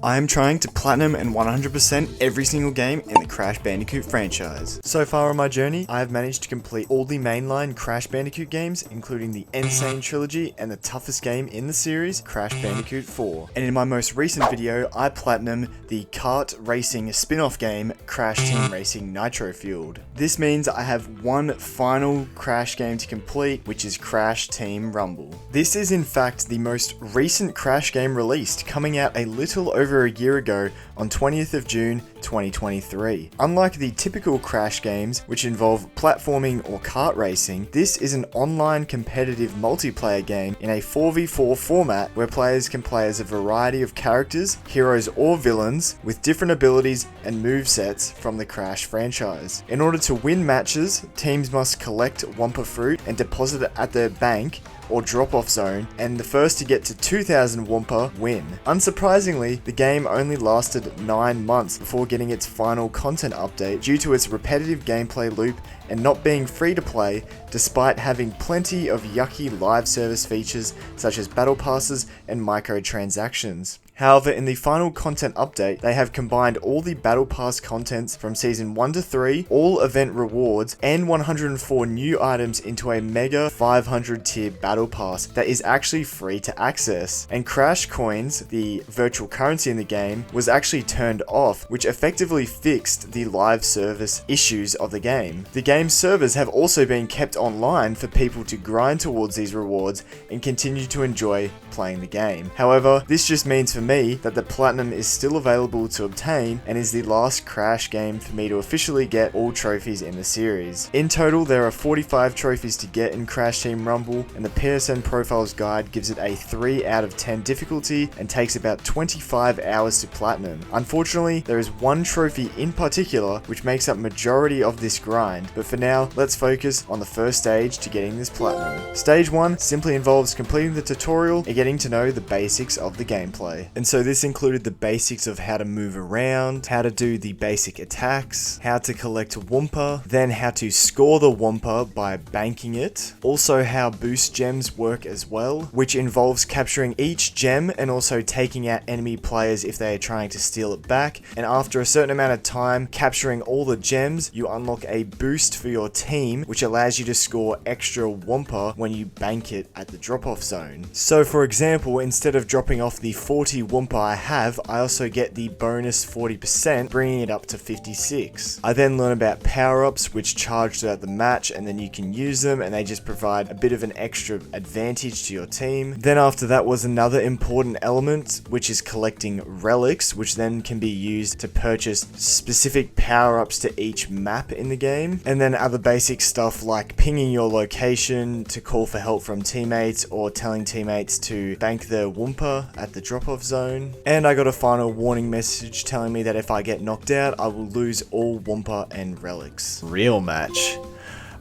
I am trying to platinum and 100% every single game in the Crash Bandicoot franchise. So far on my journey, I have managed to complete all the mainline Crash Bandicoot games, including the Insane Trilogy and the toughest game in the series, Crash Bandicoot 4. And in my most recent video, I platinum the kart racing spin-off game, Crash Team Racing Nitro Fueled. This means I have one final Crash game to complete, which is Crash Team Rumble. This is in fact the most recent Crash game released, coming out a little over a year ago on 20th of June 2023. Unlike the typical Crash games, which involve platforming or kart racing, this is an online competitive multiplayer game in a 4v4 format where players can play as a variety of characters, heroes or villains, with different abilities and movesets from the Crash franchise. In order to win matches, teams must collect Wumpa Fruit and deposit it at their bank or drop-off zone, and the first to get to 2,000 Wumpa win. Unsurprisingly, the game only lasted 9 months before getting its final content update due to its repetitive gameplay loop and not being free to play, despite having plenty of yucky live service features such as battle passes and microtransactions. However, in the final content update, they have combined all the Battle Pass contents from Season 1 to 3, all event rewards, and 104 new items into a mega 500 tier Battle Pass that is actually free to access. And Crash Coins, the virtual currency in the game, was actually turned off, which effectively fixed the live service issues of the game. The game's servers have also been kept online for people to grind towards these rewards and continue to enjoy playing the game. However, this just means for me that the platinum is still available to obtain and is the last Crash game for me to officially get all trophies in the series. In total, there are 45 trophies to get in Crash Team Rumble, and the PSN Profiles Guide gives it a 3 out of 10 difficulty and takes about 25 hours to platinum. Unfortunately, there is one trophy in particular which makes up majority of this grind, but for now, let's focus on the first stage to getting this platinum. Stage 1 simply involves completing the tutorial and getting to know the basics of the gameplay. And so this included the basics of how to move around, how to do the basic attacks, how to collect Wumpa, then how to score the Wumpa by banking it, also how boost gems work as well, which involves capturing each gem and also taking out enemy players if they are trying to steal it back, and after a certain amount of time capturing all the gems, you unlock a boost for your team, which allows you to score extra Wumpa when you bank it at the drop-off zone. So for example, instead of dropping off the 40 Wumpa I have, I also get the bonus 40%, bringing it up to 56. I then learn about power-ups which charge throughout the match, and then you can use them and they just provide a bit of an extra advantage to your team. Then after that was another important element, which is collecting relics, which then can be used to purchase specific power-ups to each map in the game. And then other basic stuff like pinging your location to call for help from teammates or telling teammates to bank their Wumpa at the drop-off zone. And I got a final warning message telling me that if I get knocked out, I will lose all Wumpa and relics. Real match.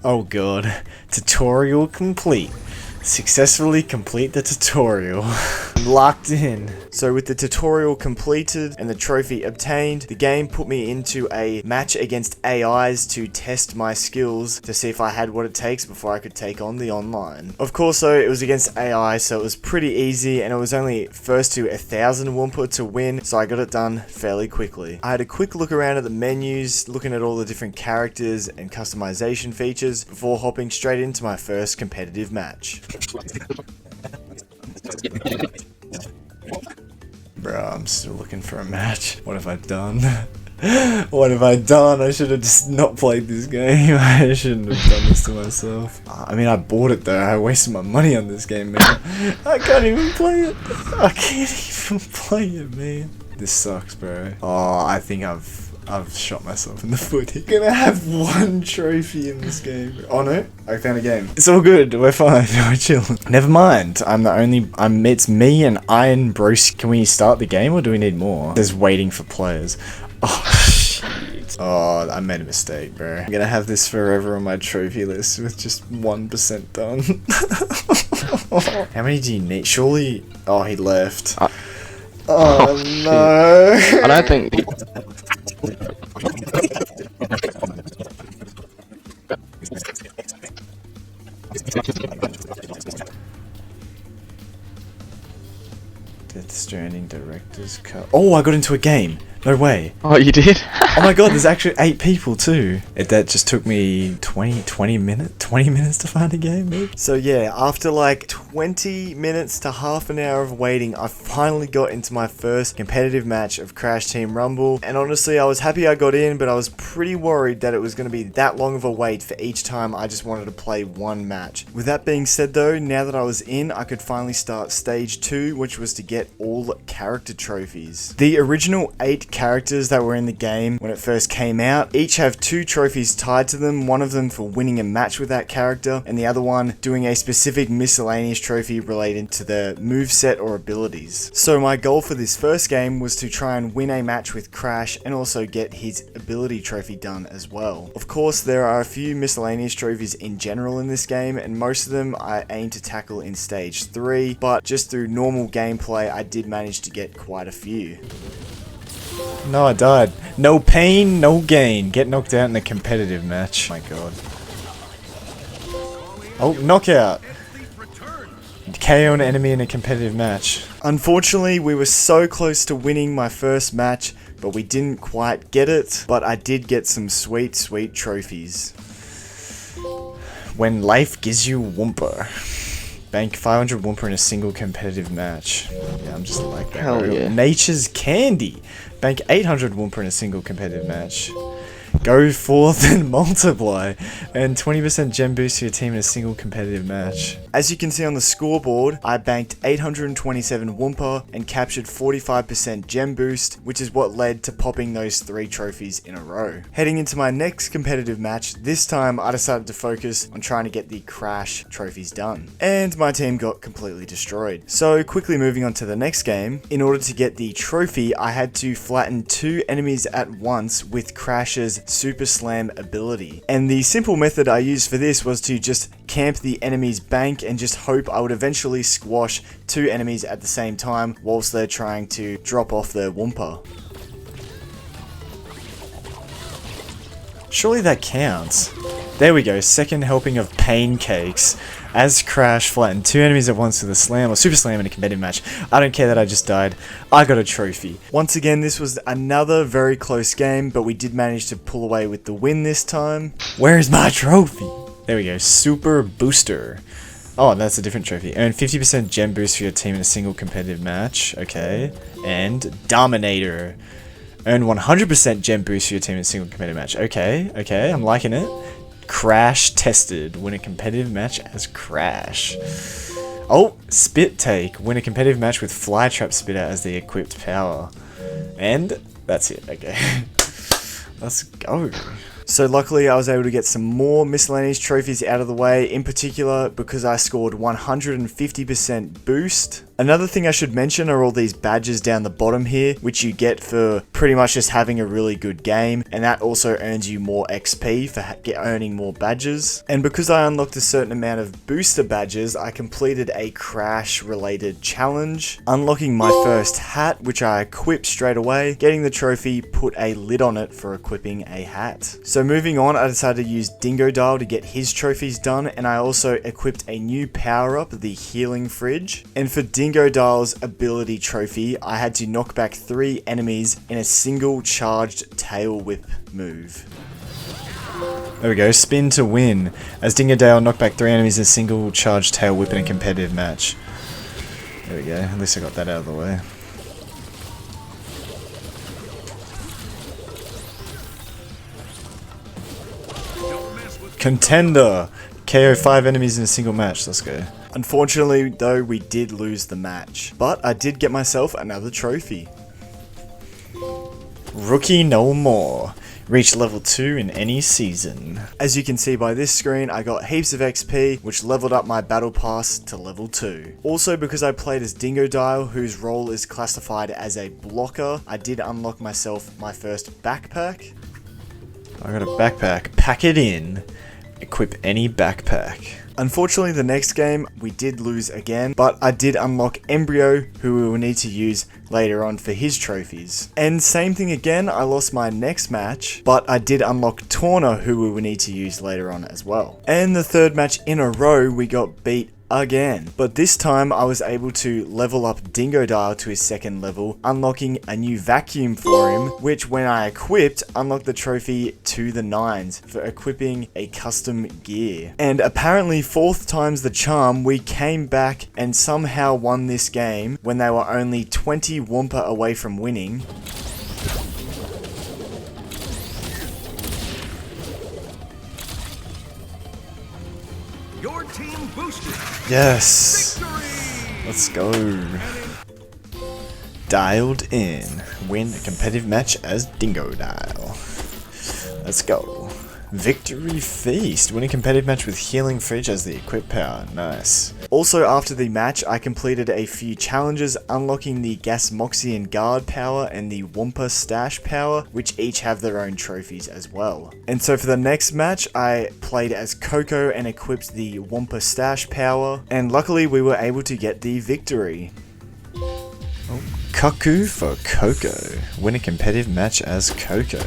Oh god. Tutorial complete. Successfully complete the tutorial. Locked in. So with the tutorial completed and the trophy obtained, the game put me into a match against AIs to test my skills to see if I had what it takes before I could take on the online. Of course though, it was against AI, so it was pretty easy, and it was only first to 1,000 Wumpa to win, so I got it done fairly quickly. I had a quick look around at the menus, looking at all the different characters and customization features before hopping straight into my first competitive match. Bro, I'm still looking for a match. What have I done? What have I done? I should have just not played this game. I shouldn't have done this to myself. I mean, I bought it though. I wasted my money on this game, man. I can't even play it. I can't even play it, man. This sucks, bro. Oh, I think I've shot myself in the foot here. Gonna have one trophy in this game. Oh no, I found a game. It's all good, we're fine, we're chilling. Never mind, it's me and Iron Bros. Can we start the game or do we need more? There's waiting for players. Oh shit. Oh, I made a mistake, bro. I'm gonna have this forever on my trophy list with just 1% done. How many do you need? Surely, oh, he left. Oh no. I don't think. Death Stranding Director's Cut Oh, I got into a game. No way. Oh, you did? Oh my god, there's actually 8 people too. That just took me 20 minutes to find a game, maybe? So yeah, after like 20 minutes to half an hour of waiting, I finally got into my first competitive match of Crash Team Rumble. And honestly, I was happy I got in, but I was pretty worried that it was going to be that long of a wait for each time I just wanted to play one match. With that being said though, now that I was in, I could finally start stage 2, which was to get all character trophies. The original 8 characters that were in the game when it first came out each have 2 trophies tied to them, one of them for winning a match with that character and the other one doing a specific miscellaneous trophy related to the moveset or abilities. So my goal for this first game was to try and win a match with Crash and also get his ability trophy done as well. Of course, there are a few miscellaneous trophies in general in this game, and most of them I aim to tackle in stage 3, but just through normal gameplay I did manage to get quite a few. No, I died. No pain, no gain. Get knocked out in a competitive match. Oh my god. Oh, knockout. KO an enemy in a competitive match. Unfortunately, we were so close to winning my first match, but we didn't quite get it. But I did get some sweet, sweet trophies. When life gives you Wumpa. Bank 500 Wumpa in a single competitive match. Yeah, I'm just like that. Hell yeah. Nature's Candy. Bank 800 Wumpa in a single competitive match. Go forth and multiply. And 20% gem boost to your team in a single competitive match. As you can see on the scoreboard, I banked 827 Wumpa and captured 45% gem boost, which is what led to popping those 3 trophies in a row. Heading into my next competitive match, this time I decided to focus on trying to get the Crash trophies done. And my team got completely destroyed. So quickly moving on to the next game, in order to get the trophy, I had to flatten 2 enemies at once with Crash's Super Slam ability. And the simple method I used for this was to just camp the enemy's bank and just hope I would eventually squash 2 enemies at the same time whilst they're trying to drop off their Wumpa. Surely that counts. There we go, second helping of pancakes. As Crash flattened 2 enemies at once with a slam or super slam in a competitive match. I don't care that I just died. I got a trophy. Once again, this was another very close game, but we did manage to pull away with the win this time. Where's my trophy? There we go, Super Booster. Oh, that's a different trophy. Earn 50% gem boost for your team in a single competitive match. Okay. And Dominator. Earn 100% gem boost for your team in a single competitive match. Okay, I'm liking it. Crash tested. Win a competitive match as Crash. Oh, Spit Take. Win a competitive match with Flytrap Spitter as the equipped power. And that's it. Okay. Let's go. So luckily I was able to get some more miscellaneous trophies out of the way, in particular because I scored 150% boost. Another thing I should mention are all these badges down the bottom here, which you get for pretty much just having a really good game, and that also earns you more XP for earning more badges. And because I unlocked a certain amount of booster badges, I completed a Crash related challenge, unlocking my first hat, which I equipped straight away, getting the trophy, put a lid on it for equipping a hat. So moving on, I decided to use Dingo Dial to get his trophies done, and I also equipped a new power up, the Healing Fridge. And for Dingo Dial's ability trophy, I had to knock back 3 enemies in a single charged tail whip move. There we go, spin to win. As Dingo Dial knocked back 3 enemies in a single charged tail whip in a competitive match. There we go, at least I got that out of the way. Contender! KO 5 enemies in a single match, let's go. Unfortunately though, we did lose the match, but I did get myself another trophy. Rookie no more. Reach level 2 in any season. As you can see by this screen, I got heaps of XP, which leveled up my battle pass to level 2. Also, because I played as Dingo Dial, whose role is classified as a blocker, I did unlock myself my first backpack. I got a backpack. Pack it in. Equip any backpack. Unfortunately, the next game, we did lose again, but I did unlock Embryo, who we will need to use later on for his trophies. And same thing again, I lost my next match, but I did unlock Torna, who we will need to use later on as well. And the third match in a row, we got beat again. But this time I was able to level up Dingodile to his 2nd level, unlocking a new vacuum for him, which when I equipped, unlocked the trophy to the 9s for equipping a custom gear. And apparently 4th time's the charm, we came back and somehow won this game when they were only 20 Wumpa away from winning. Your team boosted. Yes. Victory! Let's go. Dialed in. Win a competitive match as Dingodile. Let's go. Victory Feast. Win a competitive match with Healing Fridge as the equip power. Nice. Also, after the match, I completed a few challenges, unlocking the Gasmoxian Guard power and the Wumpa Stash power, which each have their own trophies as well. And so for the next match, I played as Coco and equipped the Wumpa Stash power, and luckily we were able to get the victory. Oh, Cuckoo for Coco. Win a competitive match as Coco.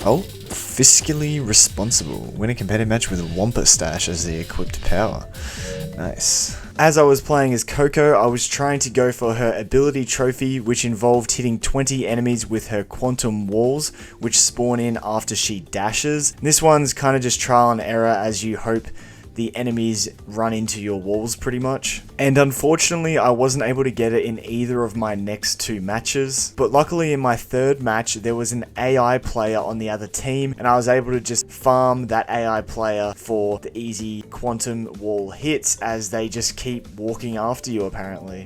Oh, Fiscally Responsible. Win a competitive match with Wumpa Stash as the equipped power. Nice. As I was playing as Coco, I was trying to go for her ability trophy, which involved hitting 20 enemies with her quantum walls, which spawn in after she dashes. This one's kind of just trial and error, as you hope the enemies run into your walls pretty much. And unfortunately, I wasn't able to get it in either of my next 2 matches. But luckily in my 3rd match, there was an AI player on the other team, and I was able to just farm that AI player for the easy quantum wall hits, as they just keep walking after you apparently.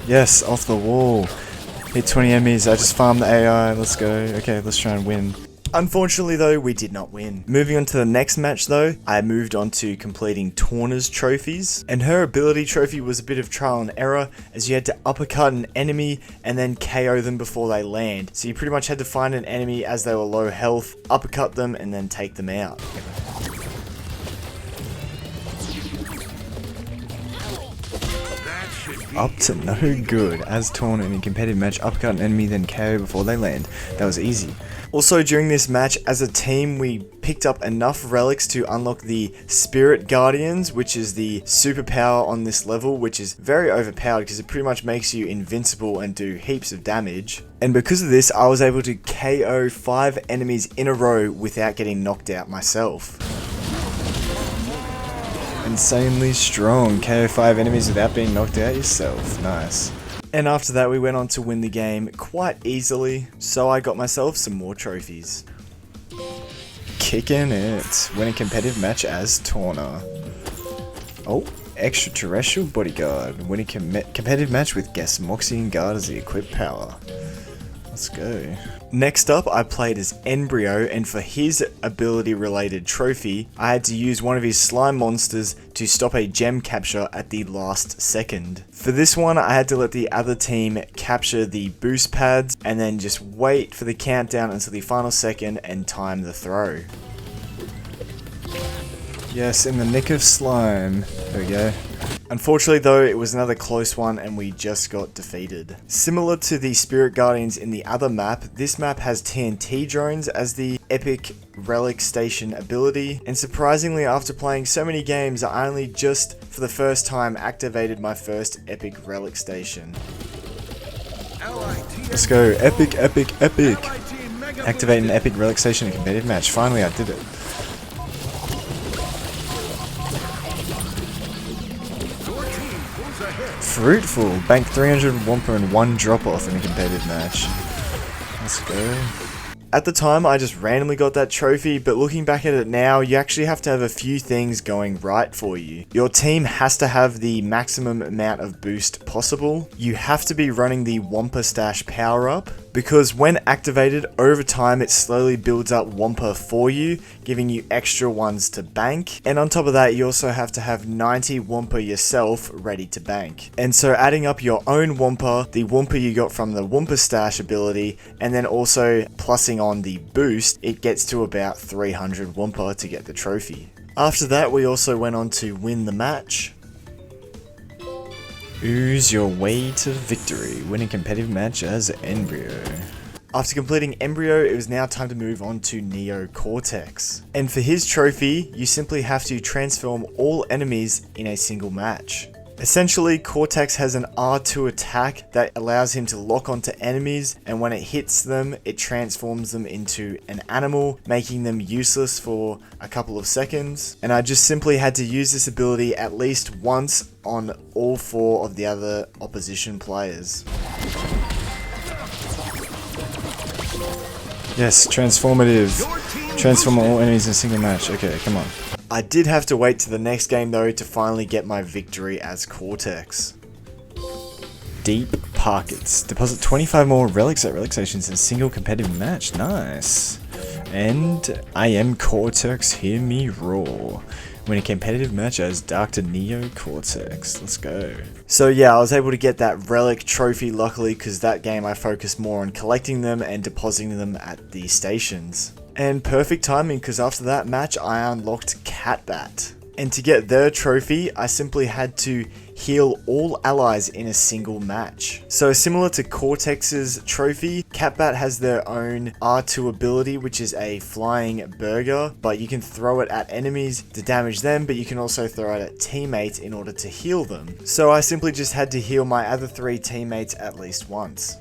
Yes, off the wall. Hit 20 enemies, I just farmed the AI, let's go. Okay, let's try and win. Unfortunately though, we did not win. Moving on to the next match though, I moved on to completing Torna's trophies, and her ability trophy was a bit of trial and error, as you had to uppercut an enemy and then KO them before they land. So you pretty much had to find an enemy as they were low health, uppercut them and then take them out. Up to no good. As Torna in a competitive match, uppercut an enemy then KO before they land. That was easy. Also during this match, as a team, we picked up enough relics to unlock the Spirit Guardians, which is the superpower on this level, which is very overpowered because it pretty much makes you invincible and do heaps of damage. And because of this, I was able to KO 5 enemies in a row without getting knocked out myself. Insanely strong. KO 5 enemies without being knocked out yourself. Nice. And after that, we went on to win the game quite easily, so I got myself some more trophies. Kicking it. Win a competitive match as Torna. Oh, Extraterrestrial Bodyguard. Win a competitive match with Gasmoxian Guard as the equipped power. Let's go. Next up, I played as Embryo, and for his ability related trophy, I had to use one of his slime monsters to stop a gem capture at the last second. For this one, I had to let the other team capture the boost pads and then just wait for the countdown until the final second and time the throw. Yes, in the nick of slime. There we go. Unfortunately though, it was another close one and we just got defeated. Similar to the Spirit Guardians in the other map, this map has TNT drones as the epic relic station ability, and surprisingly after playing so many games, I only just for the first time activated my first epic relic station. Let's go, epic, epic, epic! Activate an epic relic station in a competitive match. Finally I did it. Fruitful. Bank 300 Wumpa and 1 drop off in a competitive match. Let's go. At the time, I just randomly got that trophy, but looking back at it now, you actually have to have a few things going right for you. Your team has to have the maximum amount of boost possible. You have to be running the Wumpa Stash power up, because when activated, over time it slowly builds up Wumpa for you, giving you extra ones to bank. And on top of that, you also have to have 90 Wumpa yourself ready to bank. And so adding up your own Wumpa, the Wumpa you got from the Wumpa Stash ability, and then also plussing on the boost, it gets to about 300 Wumpa to get the trophy. After that, we also went on to win the match. Ooze your way to victory. Win a competitive match as Embryo. After completing Embryo, it was now time to move on to Neo Cortex. And for his trophy, you simply have to transform all enemies in a single match. Essentially, Cortex has an R2 attack that allows him to lock onto enemies, and when it hits them, it transforms them into an animal, making them useless for a couple of seconds. And I just simply had to use this ability at least once on all 4 of the other opposition players. Yes, transformative. Transform all enemies in a single match. Okay, come on. I did have to wait to the next game though to finally get my victory as Cortex. Deep Pockets. Deposit 25 more relics at relic stations in a single competitive match. Nice. And I am Cortex, hear me roar. Win a competitive match as Dr. Neo Cortex. Let's go. So yeah, I was able to get that relic trophy luckily because that game I focused more on collecting them and depositing them at the stations. And perfect timing because after that match I unlocked Catbat. And to get their trophy, I simply had to heal all allies in a single match. So similar to Cortex's trophy, Catbat has their own R2 ability, which is a flying burger, but you can throw it at enemies to damage them, but you can also throw it at teammates in order to heal them. So I simply just had to heal my other 3 teammates at least once.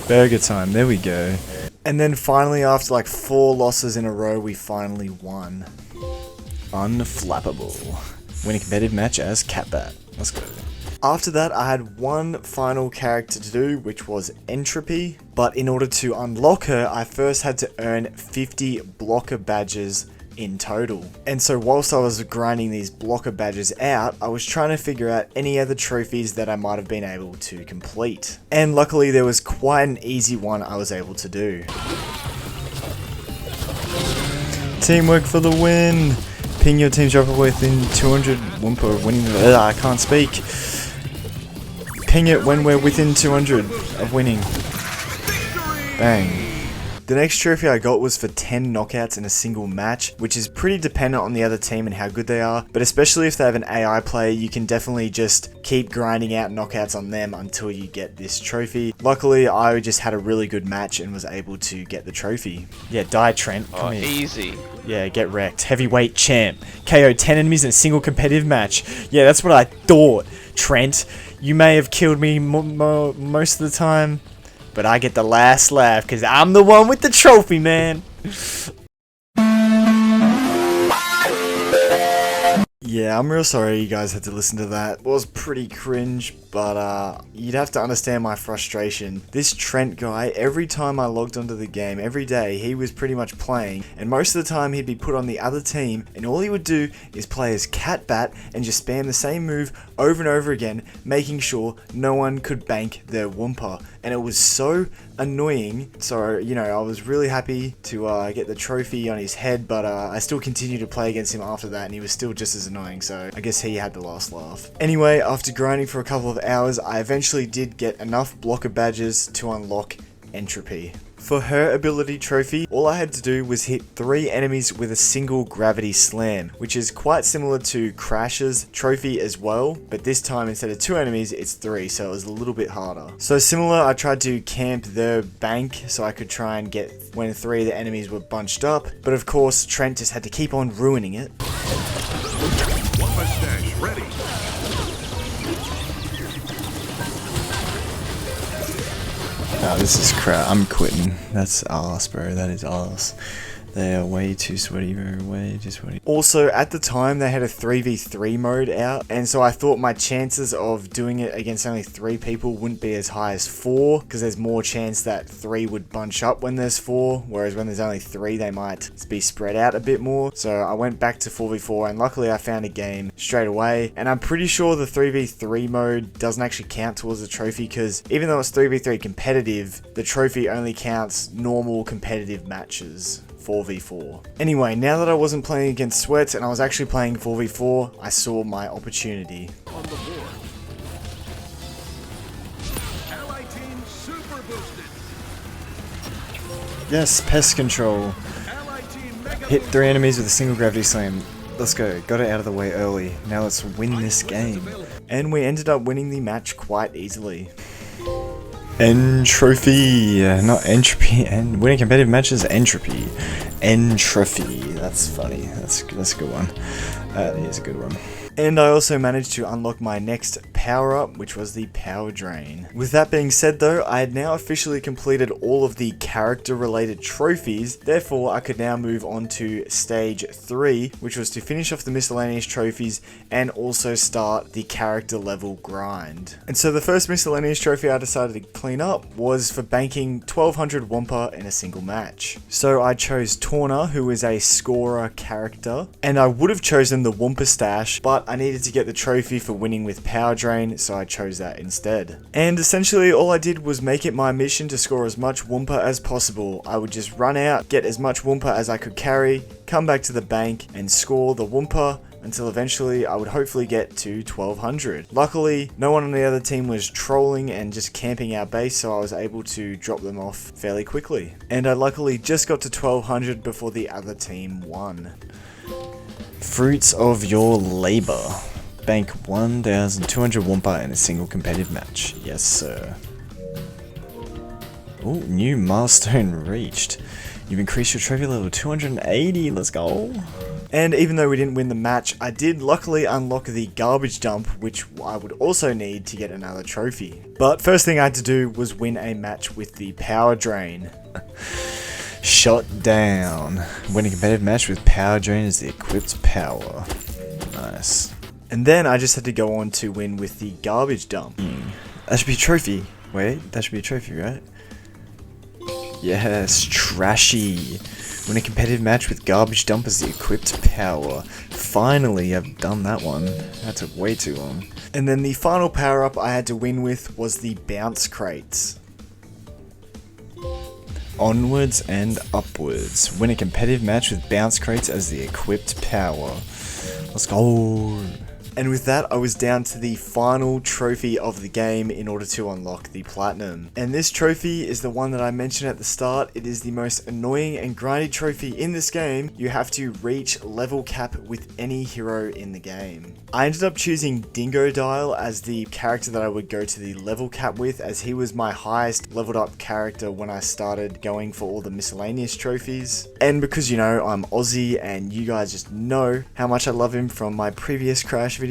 Burger time, there we go. And then finally, after like 4 losses in a row, we finally won. Unflappable. Win a competitive match as Catbat. Let's go. After that, I had one final character to do, which was Entropy. But in order to unlock her, I first had to earn 50 blocker badges in total. And so whilst I was grinding these blocker badges out, I was trying to figure out any other trophies that I might have been able to complete. And luckily there was quite an easy one I was able to do. Teamwork for the win! Ping your team's dropper within 200 Wumpa of winning. I can't speak. Ping it when we're within 200 of winning. Bang. The next trophy I got was for 10 knockouts in a single match, which is pretty dependent on the other team and how good they are, but especially if they have an AI player, you can definitely just keep grinding out knockouts on them until you get this trophy. Luckily, I just had a really good match and was able to get the trophy. Yeah, die Trent, come here. Easy. Yeah, get wrecked. Heavyweight champ. KO 10 enemies in a single competitive match. Yeah, that's what I thought, Trent. You may have killed me most of the time, but I get the last laugh because I'm the one with the trophy, man. Yeah, I'm real sorry you guys had to listen to that. It was pretty cringe, but you'd have to understand my frustration. This Trent guy, every time I logged onto the game, every day, he was pretty much playing, and most of the time he'd be put on the other team, and all he would do is play as Catbat and just spam the same move over and over again, making sure no one could bank their Wumpa. And it was so annoying. So, you know, I was really happy to get the trophy on his head, but I still continued to play against him after that, and he was still just as annoying, so I guess he had the last laugh. Anyway, after grinding for a couple of hours, I eventually did get enough blocker badges to unlock Entropy. For her ability trophy, all I had to do was hit 3 enemies with a single gravity slam, which is quite similar to Crash's trophy as well, but this time instead of 2 enemies, it's 3, so it was a little bit harder. So similar, I tried to camp the bank so I could try and get when 3 of the enemies were bunched up, but of course Trent just had to keep on ruining it. One mustache ready. Oh, this is crap. I'm quitting. That's arse, bro. That is arse. They are way too sweaty, bro. Way too sweaty. Also, at the time, they had a 3v3 mode out, and so I thought my chances of doing it against only 3 people wouldn't be as high as 4, because there's more chance that 3 would bunch up when there's 4, whereas when there's only 3, they might be spread out a bit more. So I went back to 4v4, and luckily I found a game straight away, and I'm pretty sure the 3v3 mode doesn't actually count towards the trophy, because even though it's 3v3 competitive, the trophy only counts normal competitive matches. 4v4. Anyway, now that I wasn't playing against Sweats and I was actually playing 4v4, I saw my opportunity. On the board. Ally team super boosted. Yes, pest control. Ally team mega Hit 3 enemies with a single gravity slam. Let's go. Got it out of the way early. Now let's win this game. And we ended up winning the match quite easily. Entropy, not entropy, and winning competitive matches, entropy. Entropy, that's funny, that's a good one. That is a good one. And I also managed to unlock my next power-up, which was the Power Drain. With that being said though, I had now officially completed all of the character-related trophies, therefore I could now move on to stage 3, which was to finish off the miscellaneous trophies and also start the character level grind. And so the first miscellaneous trophy I decided to clean up was for banking 1200 Wumpa in a single match. So I chose Torna, who is a scorer character, and I would have chosen the Wumpa stash, but I needed to get the trophy for winning with Power Drain, so I chose that instead. And essentially all I did was make it my mission to score as much Wumpa as possible. I would just run out, get as much Wumpa as I could carry, come back to the bank and score the Wumpa until eventually I would hopefully get to 1200. Luckily, no one on the other team was trolling and just camping our base, so I was able to drop them off fairly quickly. And I luckily just got to 1200 before the other team won. Fruits of your labor. Bank 1200 Wumpa in a single competitive match. Yes, sir. Oh, new milestone reached. You've increased your trophy level to 280. Let's go. And even though we didn't win the match, I did luckily unlock the garbage dump, which I would also need to get another trophy. But first thing I had to do was win a match with the Power Drain. Shot down. Win a competitive match with Power Drain as the equipped power. Nice. And then I just had to go on to win with the garbage dump. That should be a trophy. Wait, that should be a trophy, right? Yes, trashy. Win a competitive match with garbage dump as the equipped power. Finally, I've done that one. That took way too long. And then the final power up I had to win with was the bounce crates. Onwards and upwards. Win a competitive match with bounce crates as the equipped power. Let's go. And with that, I was down to the final trophy of the game in order to unlock the platinum. And this trophy is the one that I mentioned at the start. It is the most annoying and grindy trophy in this game. You have to reach level cap with any hero in the game. I ended up choosing Dingo Dial as the character that I would go to the level cap with, as he was my highest leveled up character when I started going for all the miscellaneous trophies. And because, you know, I'm Aussie and you guys just know how much I love him from my previous Crash videos.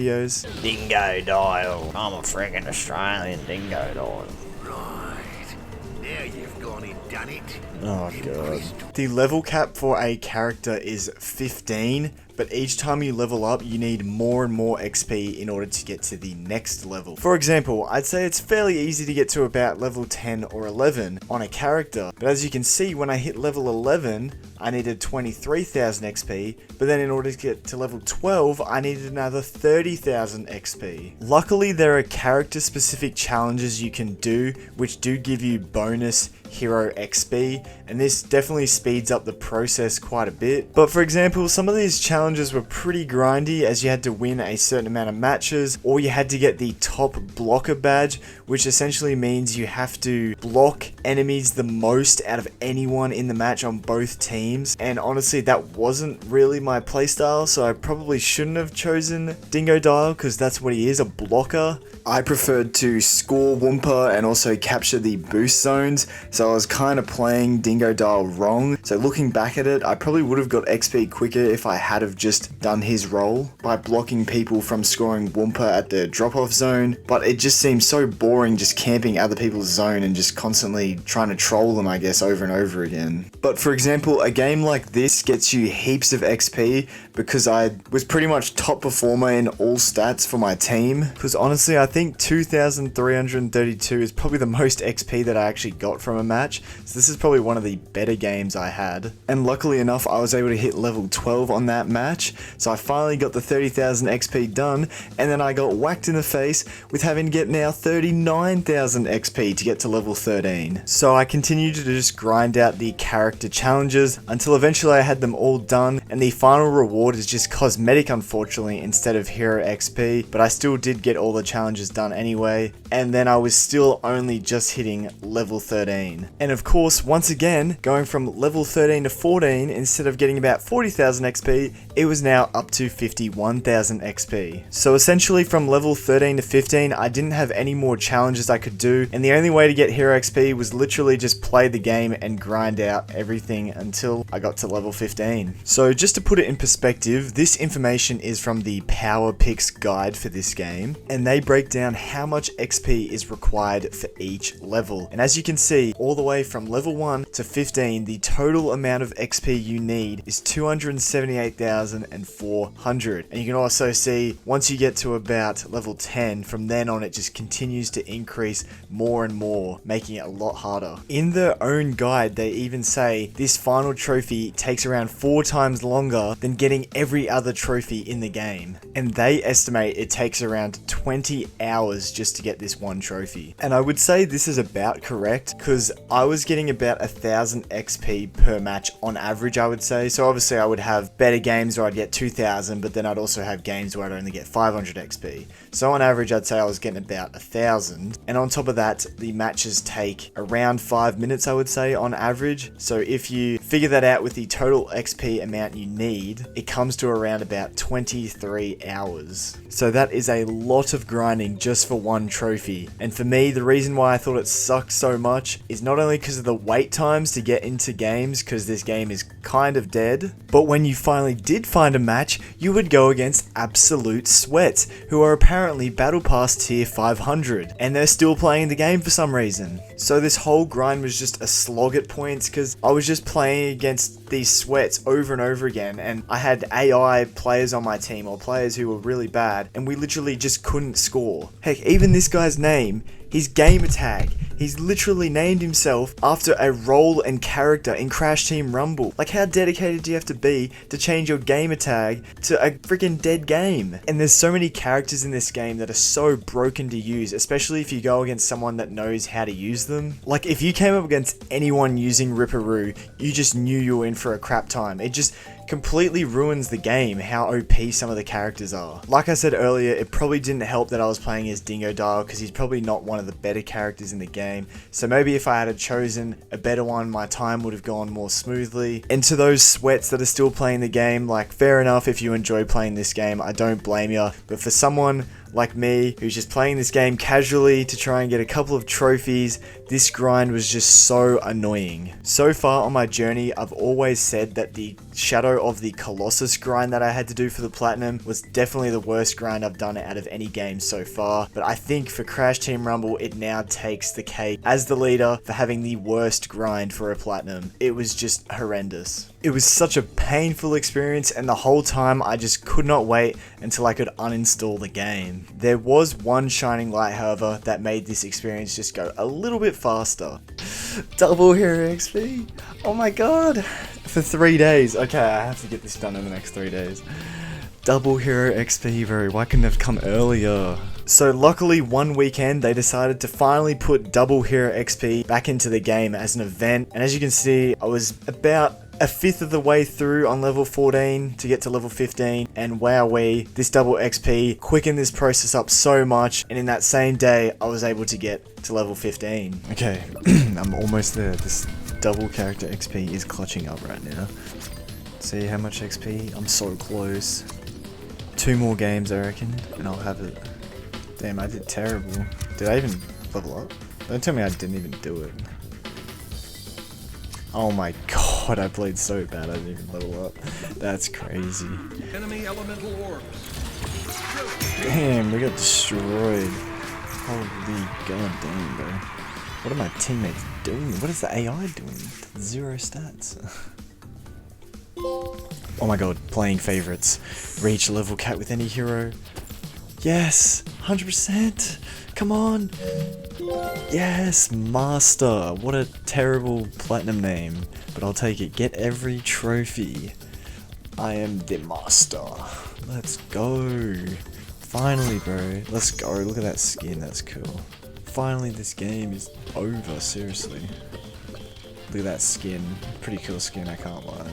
Dingo Dial. I'm a freaking Australian Dingo Dial. Right. Now you've gone and done it. Oh god. The level cap for a character is 15, but each time you level up, you need more and more XP in order to get to the next level. For example, I'd say it's fairly easy to get to about level 10 or 11 on a character, but as you can see, when I hit level 11, I needed 23,000 XP, but then in order to get to level 12, I needed another 30,000 XP. Luckily, there are character-specific challenges you can do, which do give you bonus hero XP, and this definitely speeds up the process quite a bit. But for example, some of these challenges were pretty grindy, as you had to win a certain amount of matches, or you had to get the top blocker badge, which essentially means you have to block enemies the most out of anyone in the match on both teams. And honestly, that wasn't really my playstyle, so I probably shouldn't have chosen Dingo Dial, because that's what he is, a blocker. I preferred to score Wumpa and also capture the boost zones, so I was kind of playing Dingo Dial wrong. So looking back at it, I probably would have got XP quicker if I had have just done his role by blocking people from scoring Wumpa at the drop-off zone, but it just seems so boring just camping other people's zone and just constantly trying to troll them, I guess, over and over again. But for example, a game like this gets you heaps of XP because I was pretty much top performer in all stats for my team, because honestly I think 2,332 is probably the most XP that I actually got from a match, so this is probably one of the better games I had. And luckily enough, I was able to hit level 12 on that match, so I finally got the 30,000 XP done, and then I got whacked in the face with having to get now 39,000 XP to get to level 13. So I continued to just grind out the character challenges until eventually I had them all done, and the final reward is just cosmetic, unfortunately, instead of hero XP, but I still did get all the challenges done anyway, and then I was still only just hitting level 13. And of course, once again, going from level 13 to 14, instead of getting about 40,000 XP, it was now up to 51,000 XP. So essentially from level 13 to 15, I didn't have any more challenges I could do, and the only way to get hero XP was literally just play the game and grind out everything until I got to level 15. So just to put it in perspective, this information is from the Power Picks guide for this game, and they break down how much XP is required for each level. And as you can see, all the way from level 1 to 15, the total amount of XP you need is 278,400. And you can also see once you get to about level 10, from then on it just continues to increase more and more, making it a lot harder. In their own guide, they even say this final trophy takes around 4 times longer than getting every other trophy in the game. And they estimate it takes around 20 hours just to get this one trophy. And I would say this is about correct, because I was getting about 1,000 XP per match on average, I would say. So obviously I would have better games where I'd get 2,000, but then I'd also have games where I'd only get 500 XP. So on average, I'd say I was getting about 1,000. And on top of that, the matches take around 5 minutes, I would say, on average. So if you figure that out with the total XP amount you need, it comes to around about 23 hours. So that is a lot of grinding just for one trophy. And for me, the reason why I thought it sucked so much is not only because of the wait times to get into games, because this game is kind of dead, but when you finally did find a match, you would go against absolute sweats, who are apparently Battle Pass tier 500, and they're still playing the game for some reason. So this whole grind was just a slog at points, because I was just playing against these sweats over and over again, and I had AI players on my team, or players who were really bad, and we literally just couldn't score. Heck, even this guy's name, his gamer tag, he's literally named himself after a role and character in Crash Team Rumble. Like, how dedicated do you have to be to change your gamer tag to a freaking dead game? And there's so many characters in this game that are so broken to use, especially if you go against someone that knows how to use them. Like, if you came up against anyone using Ripperoo, you just knew you were in for a crap time. It just completely ruins the game how OP some of the characters are. Like I said earlier, it probably didn't help that I was playing as Dingo Dial, because he's probably not one of the better characters in the game. So maybe if I had chosen a better one, my time would have gone more smoothly. And to those sweats that are still playing the game, like, fair enough if you enjoy playing this game, I don't blame you. But for someone like me, who's just playing this game casually to try and get a couple of trophies, this grind was just so annoying. So far on my journey, I've always said that the Shadow of the Colossus grind that I had to do for the platinum was definitely the worst grind I've done out of any game so far, but I think for Crash Team Rumble, it now takes the cake as the leader for having the worst grind for a platinum. It was just horrendous. It was such a painful experience, and the whole time I just could not wait until I could uninstall the game. There was one shining light, however, that made this experience just go a little bit faster. Double hero XP! Oh my god! For 3 days. Okay, I have to get this done in the next 3 days. Double hero XP, bro. Why couldn't it have come earlier? So luckily, one weekend they decided to finally put double hero XP back into the game as an event, and as you can see, I was about a fifth of the way through on level 14 to get to level 15, and wowee, this double XP quickened this process up so much, and in that same day I was able to get to level 15. Okay, I'm almost there. This double character XP is clutching up right now. See how much XP? I'm so close. 2 more games I reckon, and I'll have it. Damn, I did terrible. Did I even level up? Don't tell me I didn't even do it. Oh my god, I played so bad I didn't even level up. That's crazy. Enemy elemental orbs. Damn, we got destroyed. Holy goddamn, bro. What are my teammates doing? What is the AI doing? 0 stats. Oh my god, playing favorites. Reach level cap with any hero. Yes, 100%. Come on. Yes, Master. What a terrible platinum name, but I'll take it. Get every trophy. I am the Master. Let's go. Finally, bro. Let's go. Look at that skin. That's cool. Finally, this game is over. Seriously. Look at that skin. Pretty cool skin, I can't lie.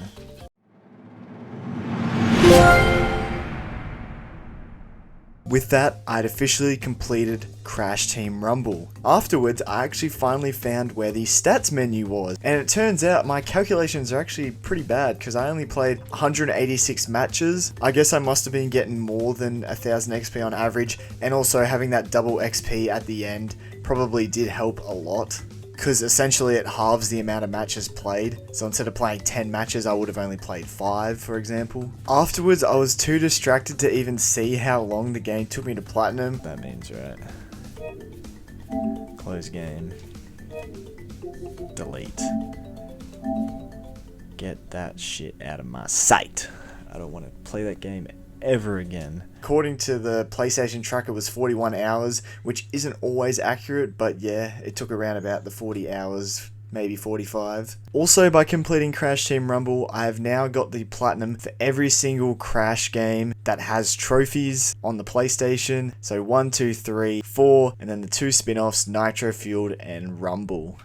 With that, I'd officially completed Crash Team Rumble. Afterwards, I actually finally found where the stats menu was, and it turns out my calculations are actually pretty bad because I only played 186 matches. I guess I must have been getting more than 1000 XP on average, and also having that double XP at the end probably did help a lot, because essentially it halves the amount of matches played. So instead of playing 10 matches, I would have only played 5, for example. Afterwards, I was too distracted to even see how long the game took me to platinum. That means, right? Close game. Delete. Get that shit out of my sight. I don't want to play that game ever again. According to the PlayStation tracker, it was 41 hours, which isn't always accurate, but yeah, it took around about the 40 hours, maybe 45. Also, by completing Crash Team Rumble, I have now got the platinum for every single Crash game that has trophies on the PlayStation. So 1, 2, 3, 4, and then the 2 spin-offs, Nitro Fueled and Rumble.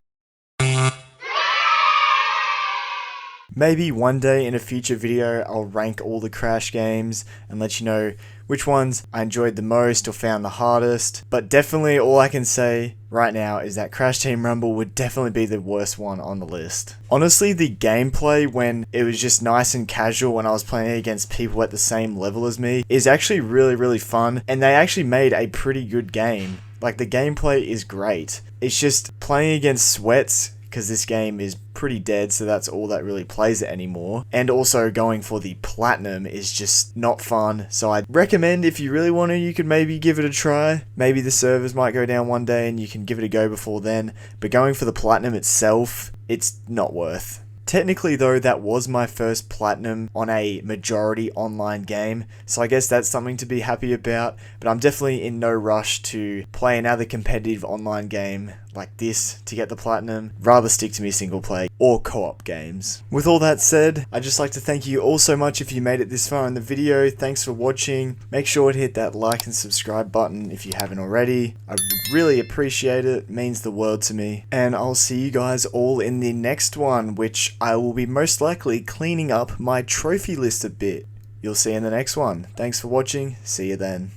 Maybe one day in a future video I'll rank all the Crash games and let you know which ones I enjoyed the most or found the hardest, but definitely all I can say right now is that Crash Team Rumble would definitely be the worst one on the list. Honestly, the gameplay when it was just nice and casual when I was playing against people at the same level as me is actually really fun, and they actually made a pretty good game. Like, the gameplay is great. It's just playing against sweats, because this game is pretty dead, so that's all that really plays it anymore. And also going for the platinum is just not fun, so I'd recommend if you really want to, you could maybe give it a try. Maybe the servers might go down one day and you can give it a go before then, but going for the platinum itself, it's not worth. Technically though, that was my first platinum on a majority online game, so I guess that's something to be happy about, but I'm definitely in no rush to play another competitive online game like this to get the platinum. Rather stick to me single play or co-op games. With all that said, I'd just like to thank you all so much if you made it this far in the video. Thanks for watching. Make sure to hit that like and subscribe button if you haven't already. I would really appreciate it. It means the world to me. And I'll see you guys all in the next one, which I will be most likely cleaning up my trophy list a bit. You'll see in the next one. Thanks for watching. See you then.